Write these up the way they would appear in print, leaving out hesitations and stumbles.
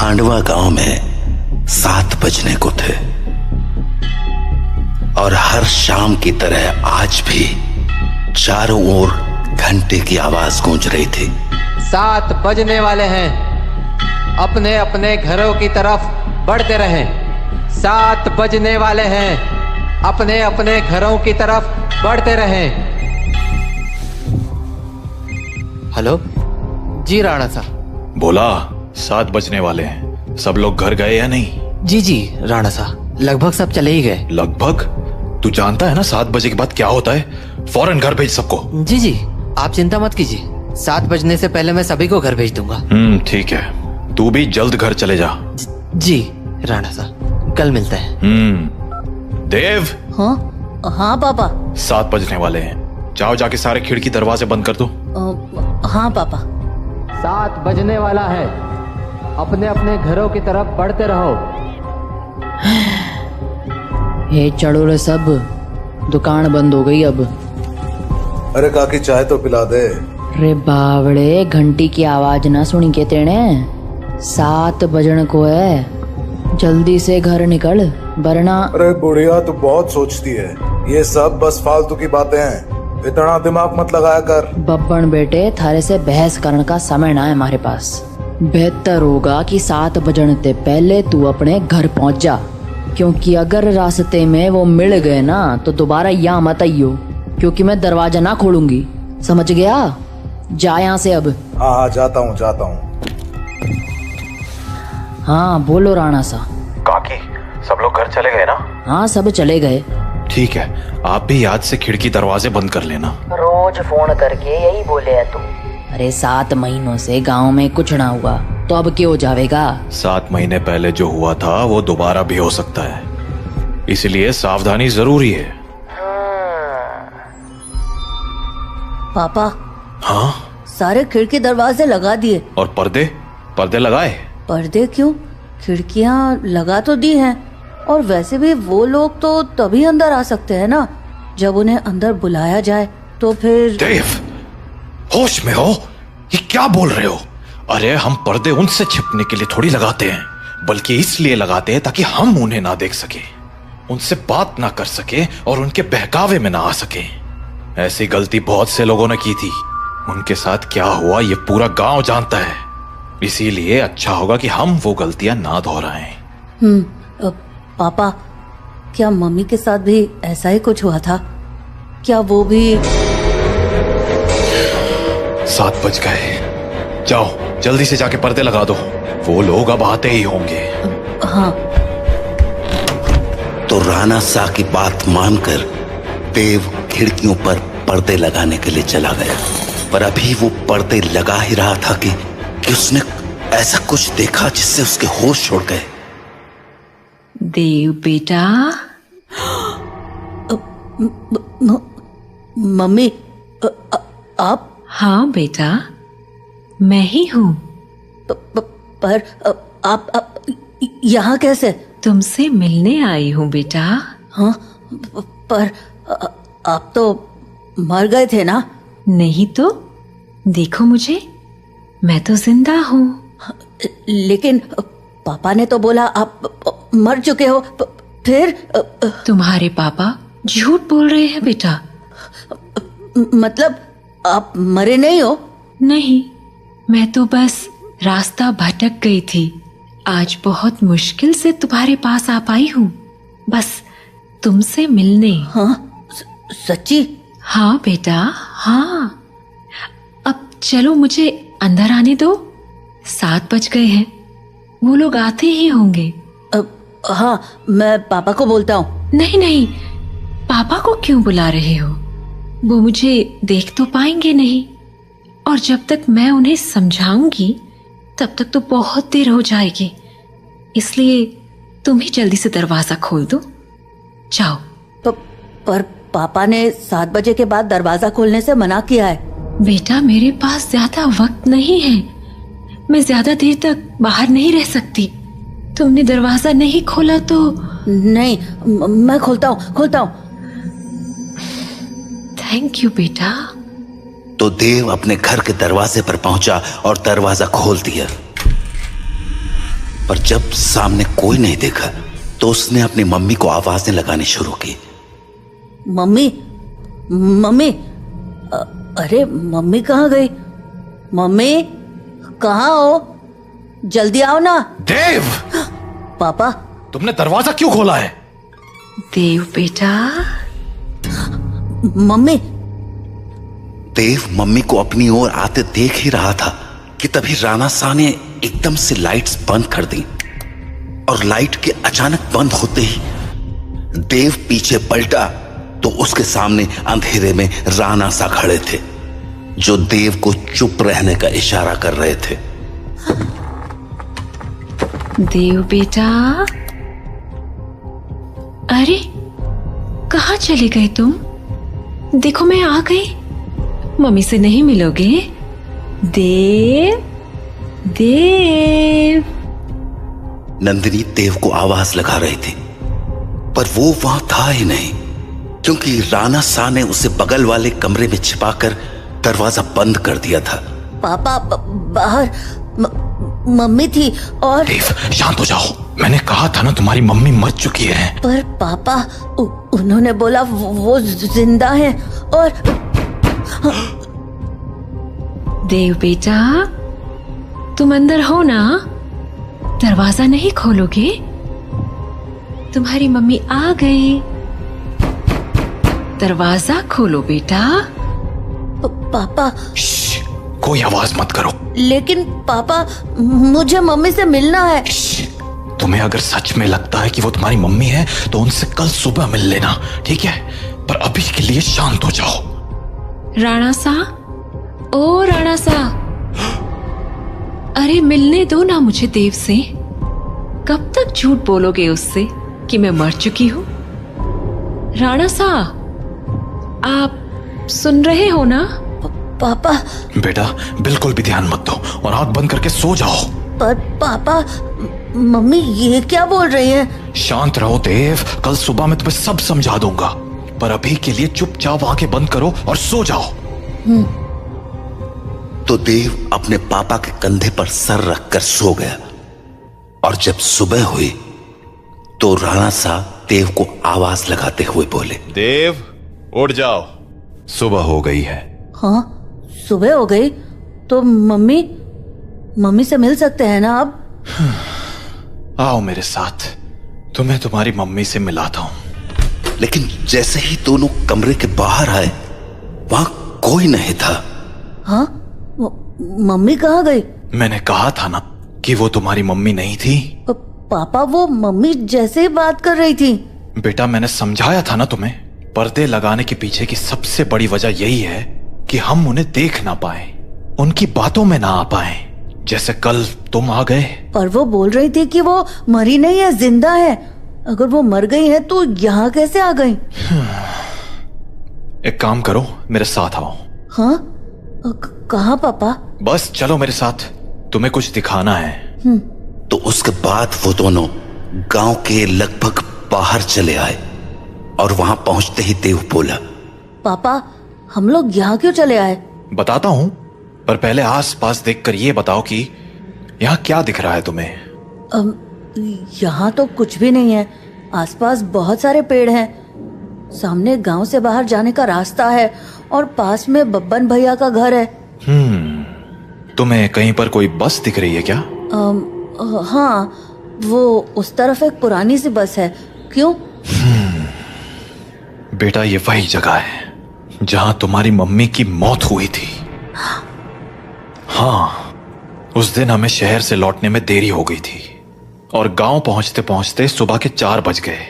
खांडवा गांव में 7 बजने को थे और हर शाम की तरह आज भी चारों ओर घंटे की आवाज गूंज रही थी। 7 बजने वाले हैं, अपने अपने घरों की तरफ बढ़ते रहें। 7 बजने वाले हैं, अपने अपने घरों की तरफ बढ़ते रहें। हेलो जी राणा साहब। बोला 7 बजने वाले हैं, सब लोग घर गए या नहीं? जी राणा साहब, लगभग सब चले ही गए। लगभग? तू जानता है ना 7 बजे के बाद क्या होता है? फौरन घर भेज सबको। जी आप चिंता मत कीजिए, 7 बजने से पहले मैं सभी को घर भेज दूंगा। ठीक है, तू भी जल्द घर चले जा। जी राणा साहब, कल मिलते हैं। देव। हाँ पापा। 7 बजने वाले हैं, जाओ जाके सारे खिड़की दरवाजे बंद कर दो। हाँ पापा। 7 बजने वाला है, अपने अपने घरों की तरफ बढ़ते रहो। ये चढ़ो रे सब, दुकान बंद हो गई अब। अरे काकी चाय तो पिला दे। रे बावड़े, घंटी की आवाज ना सुनी के तेने? 7 बजन को है, जल्दी से घर निकल वरना। अरे बुढ़िया तू बहुत सोचती है, ये सब बस फालतू की बातें हैं, इतना दिमाग मत लगाया कर। बब्बन बेटे, थारे से बहस करने का समय ना है हमारे पास। बेहतर होगा कि 7 बजने से पहले तू अपने घर पहुंच जा, क्योंकि अगर रास्ते में वो मिल गए ना तो दोबारा यहाँ मत आइयो, क्योंकि मैं दरवाजा ना खोलूंगी, समझ गया? जा यहाँ से अब। हाँ जाता हूँ। हाँ बोलो राणा सा। काकी सब लोग घर चले गए ना? हाँ सब चले गए। ठीक है, आप भी याद से खिड़की दरवाजे बंद कर लेना। रोज फोन करके यही बोले है तू। अरे 7 महीनों से गांव में कुछ ना हुआ तो अब क्या हो जाएगा? 7 महीने पहले जो हुआ था वो दोबारा भी हो सकता है, इसलिए सावधानी जरूरी है। पापा। हाँ? सारे खिड़की दरवाजे लगा दिए। और पर्दे लगाए? पर्दे क्यों? खिड़कियां लगा तो दी हैं, और वैसे भी वो लोग तो तभी अंदर आ सकते हैं ना जब उन्हें अंदर बुलाया जाए, तो फिर। देव, होश में हो? ये क्या बोल रहे हो? अरे हम पर्दे उनसे छिपने के लिए थोड़ी लगाते हैं, बल्कि इसलिए लगाते हैं ताकि हम उन्हें ना देख सके, उनसे बात ना कर सके और उनके बहकावे में ना आ सके। ऐसी गलती बहुत से लोगों ने की थी, उनके साथ क्या हुआ ये पूरा गांव जानता है, इसीलिए अच्छा होगा कि हम वो गलतियां ना दोहराएं। पापा, क्या मम्मी के साथ भी ऐसा ही कुछ हुआ था? क्या वो भी? 7 बज गए, जाओ जल्दी से जाके पर्दे लगा दो, वो लोग अब आते ही होंगे। हाँ। तो राणा सा की बात मानकर देव खिड़कियों पर पर्दे लगाने के लिए चला गया, पर अभी वो पर्दे लगा ही रहा था कि उसने ऐसा कुछ देखा जिससे उसके होश उड़ गए। देव बेटा। मम्मी, आप? हाँ बेटा, मैं ही हूँ। पर आप यहाँ कैसे? तुमसे मिलने आई हूँ बेटा। हाँ, पर आप तो मर गए थे ना? नहीं तो, देखो मुझे, मैं तो जिंदा हूँ। लेकिन पापा ने तो बोला आप मर चुके हो। फिर? तुम्हारे पापा झूठ बोल रहे हैं बेटा। मतलब आप मरे नहीं हो? नहीं, मैं तो बस रास्ता भटक गई थी, आज बहुत मुश्किल से तुम्हारे पास आ पाई हूँ, बस तुमसे मिलने। हाँ? सच्ची? हाँ बेटा, हाँ। अब चलो मुझे अंदर आने दो, 7 बज गए हैं, वो लोग आते ही होंगे। हाँ, मैं पापा को बोलता हूँ। नहीं, पापा को क्यों बुला रहे हो? वो मुझे देख तो पाएंगे नहीं, और जब तक मैं उन्हें समझाऊंगी तब तक तो बहुत देर हो जाएगी, इसलिए तुम ही जल्दी से दरवाजा खोल दो, जाओ। पर पापा ने 7 बजे के बाद दरवाजा खोलने से मना किया है। बेटा, मेरे पास ज्यादा वक्त नहीं है, मैं ज्यादा देर तक बाहर नहीं रह सकती। तुमने दरवाजा नहीं खोला तो? नहीं, मैं खोलता हूँ। थैंक यू बेटा। तो देव अपने घर के दरवाजे पर पहुंचा और दरवाजा खोल दिया। पर जब सामने कोई नहीं देखा तो उसने अपनी मम्मी को आवाजें लगानी शुरू की। मम्मी, मम्मी, अरे मम्मी कहाँ गई? मम्मी कहाँ हो? जल्दी आओ ना। देव, पापा, तुमने दरवाजा क्यों खोला है? देव बेटा, मम्मी। देव मम्मी को अपनी ओर आते देख ही रहा था कि तभी राणा शाह ने एकदम से लाइट्स बंद कर दी और लाइट के अचानक बंद होते ही देव पीछे पलटा तो उसके सामने अंधेरे में राणा शाह खड़े थे, जो देव को चुप रहने का इशारा कर रहे थे। देव बेटा, अरे कहाँ चले गए तुम? देखो मैं आ गई। मम्मी से नहीं मिलोगे? देव, देव। नंदिनी देव को आवाज लगा रही थी पर वो वहां था ही नहीं, क्योंकि राणा शाह ने उसे बगल वाले कमरे में छिपाकर दरवाजा बंद कर दिया था। पापा बाहर मम्मी थी और देव, शांत हो जाओ। मैंने कहा था ना तुम्हारी मम्मी मर चुकी है। पर पापा उन्होंने बोला वो जिंदा है और देव बेटा, तुम अंदर हो ना? दरवाजा नहीं खोलोगे? तुम्हारी मम्मी आ गई। दरवाजा खोलो बेटा। पापा। श्श, कोई आवाज मत करो। लेकिन पापा, मुझे मम्मी से मिलना है। तुम्हें अगर सच में लगता है कि वो तुम्हारी मम्मी है तो उनसे कल सुबह मिल लेना, ठीक है? पर अभी के लिए शांत हो जाओ। राणा साह, ओ राणा साह, अरे मिलने दो ना मुझे देव से। कब तक झूठ बोलोगे उससे कि मैं मर चुकी हूं? राणा साह, आप सुन रहे हो ना? पापा। बेटा, बिल्कुल भी ध्यान मत दो और आंख बंद करके सो जाओ। पर पापा, मम्मी ये क्या बोल रही है? शांत रहो देव, कल सुबह मैं तुम्हें सब समझा दूंगा। पर अभी के लिए चुपचाप आंखें बंद करो और सो जाओ। तो देव अपने पापा के कंधे पर सर रखकर सो गया और जब सुबह हुई तो राणा शाह देव को आवाज लगाते हुए बोले, देव, उठ जाओ, सुबह हो गई है। हाँ, सुबह हो गई तो मम्मी से मिल सकते हैं ना अब? आओ मेरे साथ, तुम्हें तुम्हारी मम्मी से मिलाता हूं। लेकिन जैसे ही दोनों कमरे के बाहर आए वहां कोई नहीं था। हाँ, मम्मी कहाँ गई? मैंने कहा था ना कि वो तुम्हारी मम्मी नहीं थी। पापा, वो मम्मी जैसे ही बात कर रही थी। बेटा, मैंने समझाया था ना तुम्हें, पर्दे लगाने के पीछे की सबसे बड़ी वजह यही है कि हम उन्हें देख ना पाए, उनकी बातों में ना आ पाए, जैसे कल तुम आ गए। पर वो बोल रही थी कि वो मरी नहीं है, जिंदा है। अगर वो मर गई है तो यहाँ कैसे आ गई? एक काम करो, मेरे साथ आओ। हाँ, कहाँ पापा? बस चलो मेरे साथ, तुम्हें कुछ दिखाना है। तो उसके बाद वो दोनों गांव के लगभग बाहर चले आए और वहां पहुंचते ही देव बोला, पापा, हम लोग यहाँ क्यों चले आए? बताता हूं, पर पहले आस-पास देखकर ये बताओ कि यहाँ क्या दिख रहा है तुम्हें? यहाँ तो कुछ भी नहीं है। आसपास बहुत सारे पेड़ हैं। सामने गांव से बाहर जाने का रास्ता है और पास में बब्बन भैया का घर है। तुम्हें कहीं पर कोई बस दिख रही है क्या? हाँ, वो उस तरफ एक पुरानी सी बस है। क्यों? बेटा, ये वही जगह है जहां तुम्हारी मम्मी की मौत हुई थी। हाँ, उस दिन हमें शहर से लौटने में देरी हो गई थी और गांव पहुंचते पहुंचते सुबह के 4 बज गए।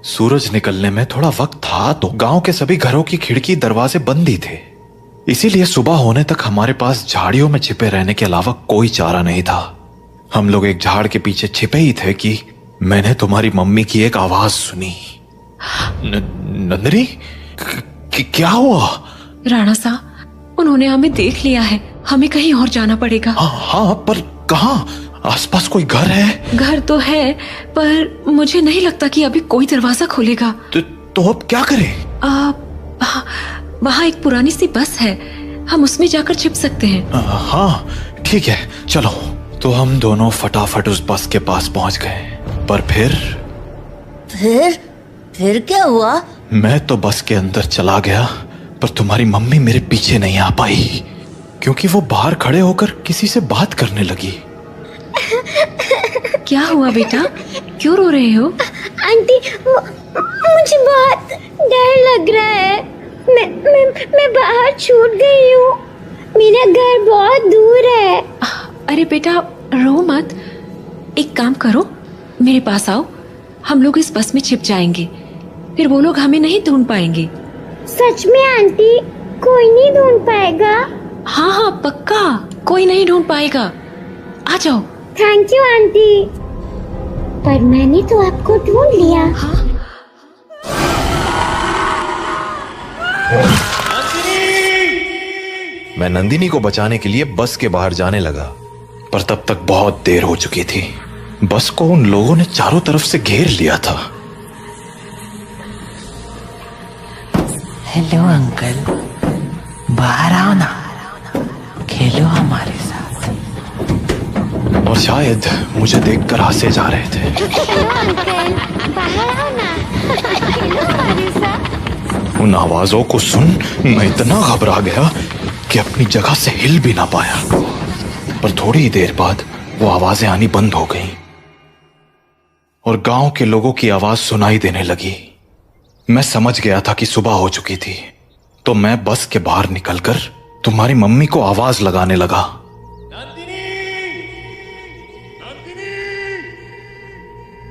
सूरज निकलने में थोड़ा वक्त था तो गांव के सभी घरों की खिड़की दरवाजे बंद ही थे। इसीलिए सुबह होने तक हमारे पास झाड़ियों में छिपे रहने के अलावा कोई चारा नहीं था। हम लोग एक झाड़ के पीछे छिपे ही थे कि मैंने तुम्हारी मम्मी की एक आवाज सुनी। नंदिनी, क्या हुआ? राणा साह, उन्होंने हमें देख लिया है। हमें कहीं और जाना पड़ेगा। हाँ, पर कहाँ? आसपास कोई घर है? घर तो है, पर मुझे नहीं लगता कि अभी कोई दरवाजा खोलेगा। तो अब क्या करें? वहाँ एक पुरानी सी बस है, हम उसमें जाकर छिप सकते हैं। हाँ, ठीक है, चलो तो हम दोनों फटाफट उस बस के पास पहुंच गए। पर फिर क्या हुआ? मैं तो बस के अंदर चला गया, पर तुम्हारी मम्मी मेरे पीछे नहीं आ पाई, क्योंकि वो बाहर खड़े होकर किसी से बात करने लगी। क्या हुआ बेटा, क्यों रो रहे हो? आंटी, मुझे बहुत डर लग रहा है। मैं बाहर छूट गई हूँ। मेरा घर बहुत दूर है। अरे बेटा रो मत, एक काम करो, मेरे पास आओ, हम लोग इस बस में छिप जाएंगे, फिर वो लोग हमें नहीं ढूंढ पाएंगे। सच में आंटी, कोई नहीं ढूंढ पाएगा? हाँ हाँ पक्का, कोई नहीं ढूंढ पाएगा, आ जाओ। थैंक यू आंटी, पर मैंने तो आपको ढूंढ लिया। हाँ? मैं नंदिनी को बचाने के लिए बस के बाहर जाने लगा, पर तब तक बहुत देर हो चुकी थी। बस को उन लोगों ने चारों तरफ से घेर लिया था। हेलो अंकल, बाहर आओ ना, खेलो हमारे साथ। और शायद मुझे देखकर हंसे जा रहे थे। हेलो अंकल, बाहर आओ ना, खेलो हमारे साथ। उन आवाजों को सुन मैं इतना घबरा गया कि अपनी जगह से हिल भी ना पाया। पर थोड़ी ही देर बाद वो आवाजें आनी बंद हो गईं और गांव के लोगों की आवाज सुनाई देने लगी। मैं समझ गया था कि सुबह हो चुकी थी, तो मैं बस के बाहर निकलकर तुम्हारी मम्मी को आवाज लगाने लगा।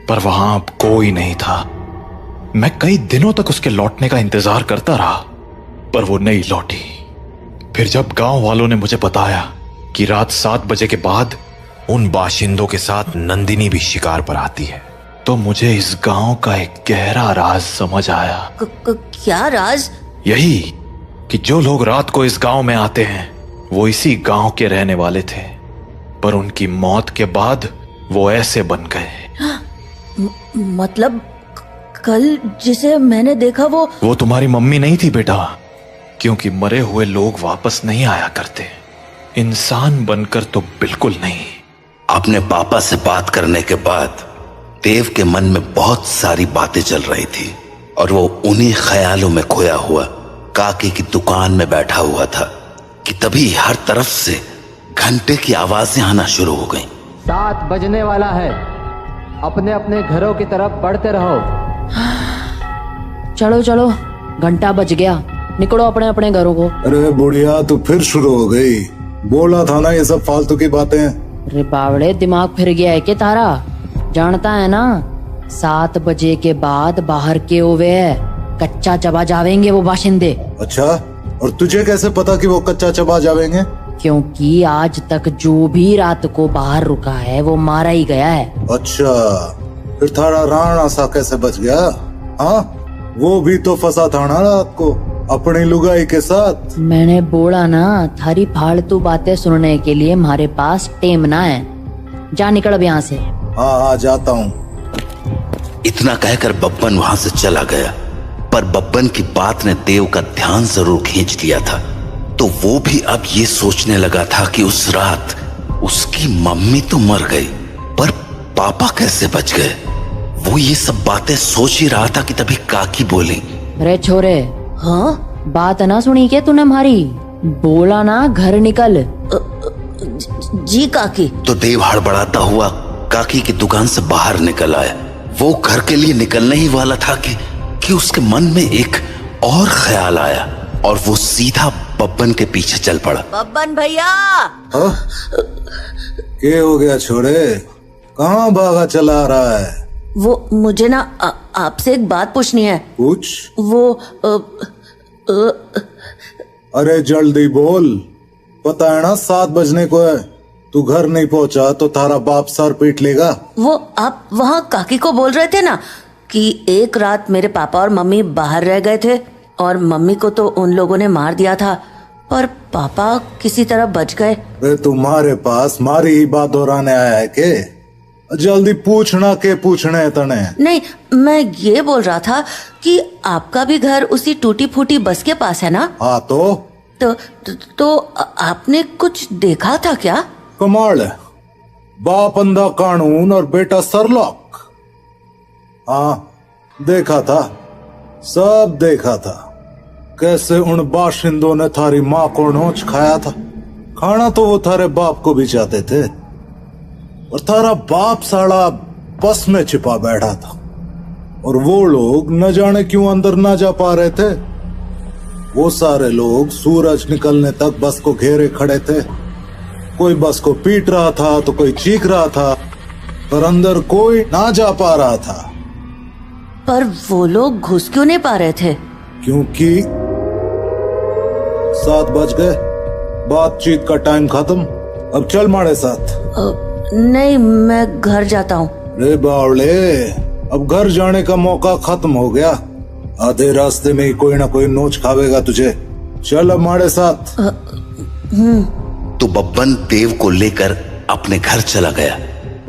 पर वहां अब कोई नहीं था। मैं कई दिनों तक उसके लौटने का इंतजार करता रहा, पर वो नहीं लौटी। फिर जब गांव वालों ने मुझे बताया कि रात 7 बजे के बाद उन बाशिंदों के साथ नंदिनी भी शिकार पर आती है, तो मुझे इस गांव का एक गहरा राज समझ आया। क्या राज? यही कि जो लोग रात को इस गांव में आते हैं वो इसी गांव के रहने वाले थे, पर उनकी मौत के बाद वो ऐसे बन गए। मतलब कल जिसे मैंने देखा वो तुम्हारी मम्मी नहीं थी बेटा, क्योंकि मरे हुए लोग वापस नहीं आया करते, इंसान बनकर तो बिल्कुल नहीं। अपने पापा से बात करने के बाद देव के मन में बहुत सारी बातें चल रही थी और वो उन्हीं ख्यालों में खोया हुआ काकी की दुकान में बैठा हुआ था कि तभी हर तरफ से घंटे की आवाजें आना शुरू हो गईं। 7 बजने वाला है, अपने अपने घरों की तरफ बढ़ते रहो। चलो चलो, घंटा बज गया, निकलो अपने अपने घरों को। अरे बुढ़िया, तू फिर शुरू हो गई। बोला था ना ये सब फालतू की बातें। अरे बावड़े, दिमाग फिर गया है क्या तारा? जानता है ना 7 बजे के बाद बाहर के ओवे है, कच्चा चबा जावेंगे वो बाशिंदे। अच्छा, और तुझे कैसे पता कि वो कच्चा चबा जावेंगे? क्योंकि आज तक जो भी रात को बाहर रुका है वो मारा ही गया है। अच्छा, फिर थारा राणा सा कैसे बच गया? हाँ, वो भी तो फंसा था ना रात को अपनी लुगाई के साथ। मैंने बोला ना, थारी फालतू बातें सुनने के लिए हमारे पास टेम ना है। जा निकल अब यहाँ से। हाँ, जाता हूँ। इतना कहकर बब्बन वहां से चला गया, पर बब्बन की बात ने देव का ध्यान जरूर खींच लिया था। तो वो भी अब ये सोचने लगा था कि उस रात उसकी मम्मी तो मर गई, पर पापा कैसे बच गए। वो ये सब बातें सोच ही रहा था कि तभी काकी बोली, अरे छोरे, हाँ? बात ना सुनी क्या तूने हमारी? बोला ना घर निकल। जी काकी। तो देव हड़बड़ाता हुआ काकी की दुकान से बाहर निकल आया। वो घर के लिए निकलने ही वाला था कि उसके मन में एक और ख्याल आया और वो सीधा बब्बन के पीछे चल पड़ा। बब्बन भैया! हाँ? क्या हो गया छोरे, कहाँ भागा चला रहा है? वो मुझे ना आपसे एक बात पूछनी है। पूछ। वो अरे जल्दी बोल, पता है ना 7 बजने को है। तू घर नहीं पहुंचा तो तारा बाप सर पीट लेगा। वो आप वहाँ काकी को बोल रहे थे ना कि एक रात मेरे पापा और मम्मी बाहर रह गए थे और मम्मी को तो उन लोगों ने मार दिया था, पर पापा किसी तरह बच गए। वे तुम्हारे पास मारी ही बात दोहराने आया है के? जल्दी पूछना के पूछने तने। नहीं, मैं ये बोल रहा था कि आपका भी घर उसी टूटी फूटी बस के पास है ना? हाँ तो आपने कुछ देखा था क्या? कमाल है, बाप अंधा कानून और बेटा सरलॉक। हाँ, देखा था, सब देखा था। कैसे उन बाशिंदों ने थारी माँ को नोच खाया था। खाना तो वो थारे बाप को भी चाहते थे, और थारा बाप साला बस में छिपा बैठा था, और वो लोग न जाने क्यों अंदर ना जा पा रहे थे। वो सारे लोग सूरज निकलने तक बस को घेरे खड़े थे। कोई बस को पीट रहा था तो कोई चीख रहा था, पर अंदर कोई ना जा पा रहा था। पर वो लोग घुस क्यों नहीं पा रहे थे? क्योंकि 7 बज गए, बातचीत का टाइम खत्म। अब चल हमारे साथ। नहीं, मैं घर जाता हूँ। रे बावले, अब घर जाने का मौका खत्म हो गया। आधे रास्ते में ही कोई ना कोई नोच खावेगा तुझे। चल अब हमारे साथ। तो बब्बन देव को लेकर अपने घर चला गया।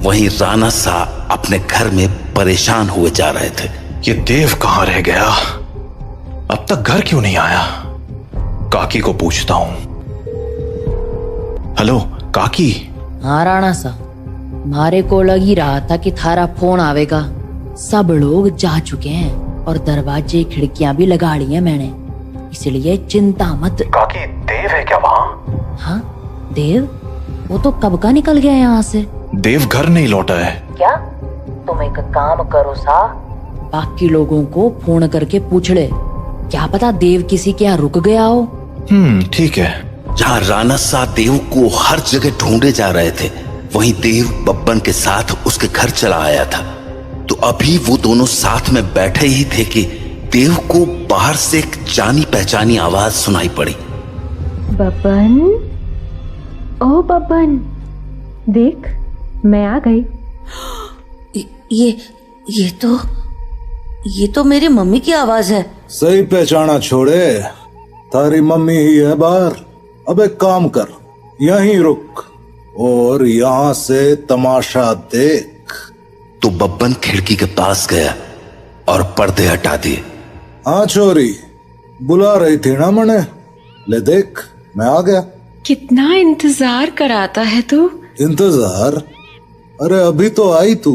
वहीं राणा सा अपने घर में परेशान हुए जा रहे थे। ये देव कहाँ रह गया? अब तक घर क्यों नहीं आया? काकी को पूछता हूं। हेलो काकी। हाँ राणा सा, मारे को लग ही रहा था कि थारा फोन आवेगा। सब लोग जा चुके हैं और दरवाजे खिड़कियां भी लगा ली हैं मैंने, इसलिए चिंता मत। काकी, देव है क्या वहाँ? हाँ देव, वो तो कब का निकल गया यहाँ से। देव घर नहीं लौटा है क्या? तुम एक काम करो सा, बाकी लोगों को फोन करके पूछ ले, क्या पता देव किसी के यहाँ रुक गया हो। ठीक है। जहाँ राणा सा देव को हर जगह ढूंढे जा रहे थे, वहीं देव बब्बन के साथ उसके घर चला आया था। तो अभी वो दोनों साथ में बैठे ही थे कि देव को बाहर से एक जानी पहचानी आवाज सुनाई पड़ी। बब्बन, ओ बब्बन, देख मैं आ गई। ये तो मेरी मम्मी की आवाज है। सही पहचाना छोड़े, तारी मम्मी ही है बाहर। अब एक काम कर, यहीं रुक और यहाँ से तमाशा देख। तो बब्बन खिड़की के पास गया और पर्दे हटा दिए। हाँ छोरी, बुला रही थी ना मने, ले देख मैं आ गया। कितना इंतजार कराता है तू। इंतजार? अरे अभी तो आई तू।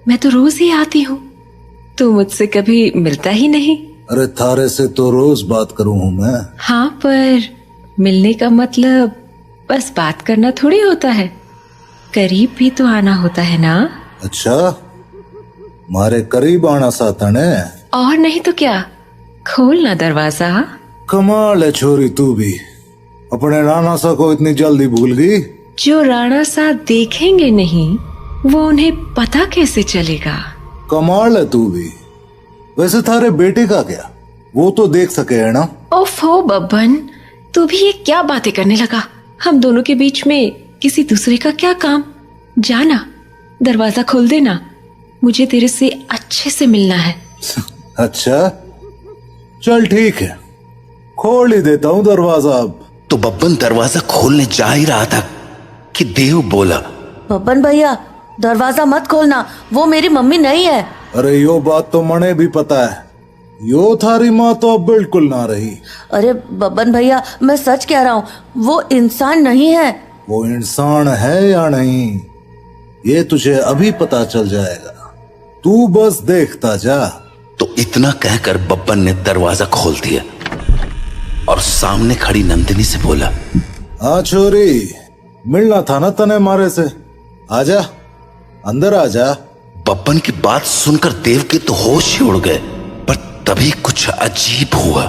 मैं तो रोज ही आती हूँ, तू मुझसे कभी मिलता ही नहीं। अरे थारे से तो रोज बात करूँ हूँ मैं। हाँ, पर मिलने का मतलब बस बात करना थोड़ी होता है, करीब भी तो आना होता है ना। अच्छा, मारे करीब आना साथा ने। और नहीं तो क्या, खोल ना दरवाजा। कमाल है छोरी, तू भी अपने राणा सा को इतनी जल्दी भूल गई। जो राणा सा देखेंगे नहीं, वो उन्हें पता कैसे चलेगा। कमाल है तू भी। वैसे थारे बेटे का क्या, वो तो देख सके है ना। ओफो बब्बन, तू भी ये क्या बातें करने लगा। हम दोनों के बीच में किसी दूसरे का क्या काम। जाना, दरवाजा खोल देना, मुझे तेरे से अच्छे से मिलना है। अच्छा चल ठीक है, खोल ही देता हूँ दरवाजा अब। तो बब्बन दरवाजा खोलने जा ही रहा था कि देव बोला, बब्बन भैया दरवाजा मत खोलना, वो मेरी मम्मी नहीं है। अरे यो बात तो मने भी पता है, यो थारी माँ तो अब बिल्कुल ना रही। अरे बब्बन भैया, मैं सच कह रहा हूँ, वो इंसान नहीं है। वो इंसान है या नहीं, ये तुझे अभी पता चल जाएगा, तू बस देखता जा। तो इतना कहकर बब्बन ने दरवाजा खोल दिया और सामने खड़ी नंदिनी से बोला, हाँ छोरी, मिलना था ना तने मारे से, आजा अंदर आजा। बब्बन की बात सुनकर देव के तो होश ही उड़ गए, पर तभी कुछ अजीब हुआ।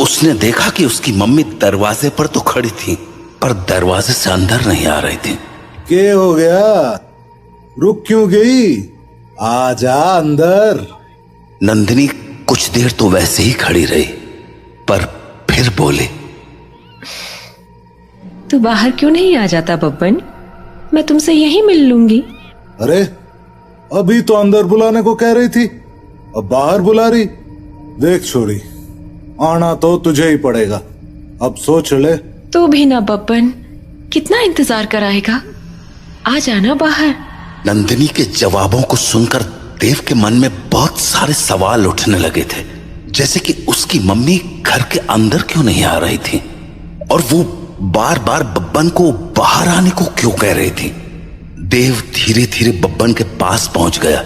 उसने देखा कि उसकी मम्मी दरवाजे पर तो खड़ी थी, पर दरवाजे से अंदर नहीं आ रही थी। क्या हो गया, रुक क्यों गई, आजा अंदर। नंदिनी कुछ देर तो वैसे ही खड़ी रही, पर फिर बोली, तू बाहर क्यों नहीं आ जाता बब्बन, मैं तुमसे यहीं मिल लूंगी। अरे अभी तो अंदर बुलाने को कह रही थी, अब बाहर बुला रही। देख छोरी, आना तो तुझे ही पड़ेगा, अब सोच ले। तू भी ना बब्बन, कितना इंतजार कराएगा, आ जाना बाहर। नंदिनी के जवाबों को सुनकर देव के मन में बहुत सारे सवाल उठने लगे थे, जैसे कि उसकी मम्मी घर के अंदर क्यों नहीं आ रही थी, और वो बार बार बब्बन को बाहर आने को क्यों कह रही थी। देव धीरे धीरे बब्बन के पास पहुंच गया,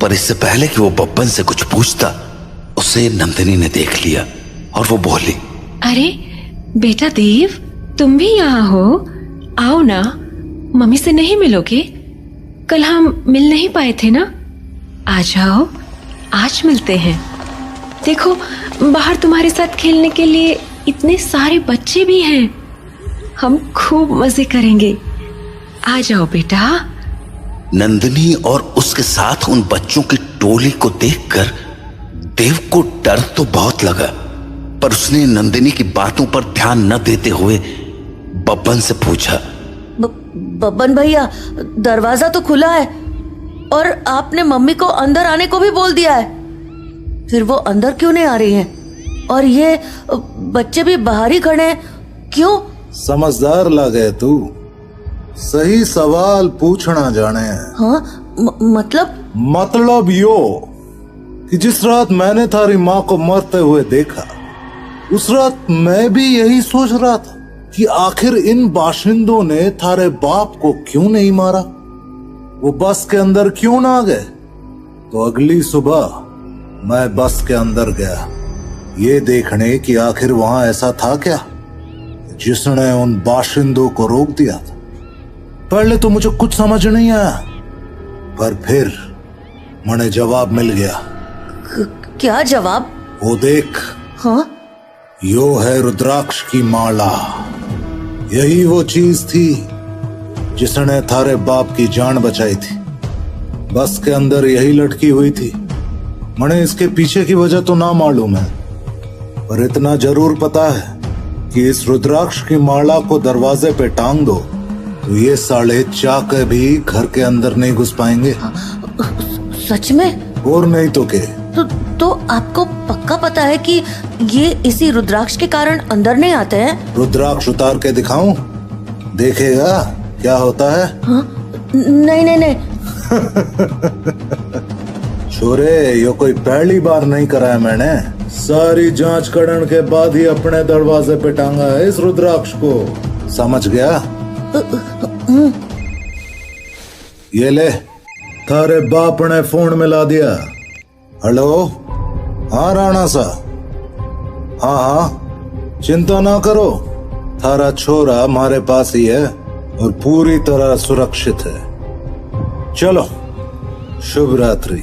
पर इससे पहले कि वो बब्बन से कुछ पूछता, उसे नंदिनी ने देख लिया और वो बोली, अरे बेटा देव, तुम भी यहाँ हो? आओ ना, मम्मी से नहीं मिलोगे? कल हम मिल नहीं पाए थे ना? आ जाओ, आज मिलते हैं। देखो, बाहर तुम्हारे साथ खेलने के लिए इतने सारे बच्चे भी हैं। हम खूब मजे करेंगे। आ जाओ बेटा। नंदिनी और उसके साथ उन बच्चों की टोली को देखकर देव को डर तो बहुत लगा, पर उसने नंदिनी की बातों पर ध्यान न देते हुए बब्बन से पूछा, बब्बन भैया, दरवाजा तो खुला है और आपने मम्मी को अंदर आने को भी बोल दिया है, फिर वो अंदर क्यों नहीं आ रही हैं? और ये बच्चे भी बाहर ही खड़े हैं, क्यों? समझदार लगे तू, सही सवाल पूछना जाने। हाँ, मतलब यो कि जिस रात मैंने थारी माँ को मरते हुए देखा, उस रात मैं भी यही सोच रहा था कि आखिर इन बाशिंदों ने थारे बाप को क्यों नहीं मारा, वो बस के अंदर क्यों ना गए। तो अगली सुबह मैं बस के अंदर गया, ये देखने कि आखिर वहां ऐसा था क्या जिसने उन बाशिंदों को रोक दिया था। पहले तो मुझे कुछ समझ नहीं आया, पर फिर मुझे जवाब मिल गया। क्या जवाब? वो देख। हाँ? यो है रुद्राक्ष की माला। यही वो चीज थी जिसने थारे बाप की जान बचाई थी। बस के अंदर यही लटकी हुई थी। मने इसके पीछे की वजह तो ना मालूम है, पर इतना जरूर पता है कि इस रुद्राक्ष की माला को दरवाजे पे टांग दो तो ये साले चाके भी घर के अंदर नहीं घुस पाएंगे। सच में? और नहीं तो क्या। तो आपको पक्का पता है कि ये इसी रुद्राक्ष के कारण अंदर नहीं आते हैं? रुद्राक्ष उतार के दिखाऊं? देखेगा क्या होता है? हाँ? नहीं। छोरे, ये कोई पहली बार नहीं करा है मैंने। सारी जांच करने के बाद ही अपने दरवाजे पे टांगा है इस रुद्राक्ष को, समझ गया? ये ले, थारे बाप ने फोन मिला दिया। हेलो, हाँ राणा सा, हाँ, चिंता ना करो, थारा छोरा हमारे पास ही है और पूरी तरह सुरक्षित है। चलो, शुभ रात्रि।